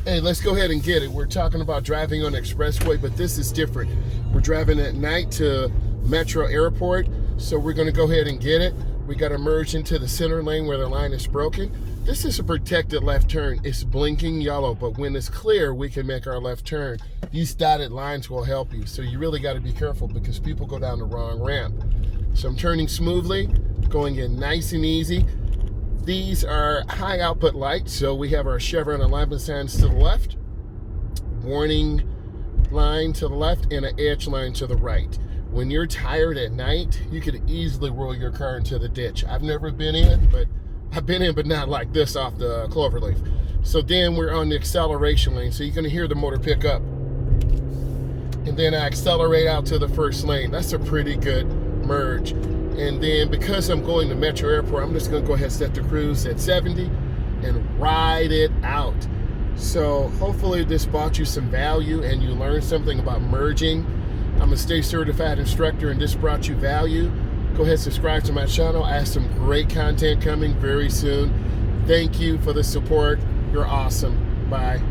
Hey, let's go ahead and get it. We're talking about driving on the expressway, but this is different. We're driving at night to Metro Airport, so we're going to go ahead and get it. We got to merge into the center lane where the line is broken. This is a protected left turn. It's blinking yellow, but when it's clear, we can make our left turn. These dotted lines will help you, so you really got to be careful because people go down the wrong ramp. So I'm turning smoothly, going in nice and easy. These are high output lights, so we have our chevron alignment signs to the left, warning line to the left, and an edge line to the right. When you're tired at night, you could easily roll your car into the ditch. I've never been in, but I've been in, but not like this off the cloverleaf. So then we're on the acceleration lane, so you're gonna hear the motor pick up. And then I accelerate out to the first lane. That's a pretty good merge. And then because I'm going to Metro Airport, I'm just gonna go ahead and set the cruise at 70 and ride it out. So hopefully this brought you some value and you learned something about merging. I'm a state certified instructor and this brought you value. Go ahead and subscribe to my channel. I have some great content coming very soon. Thank you for the support. You're awesome. Bye.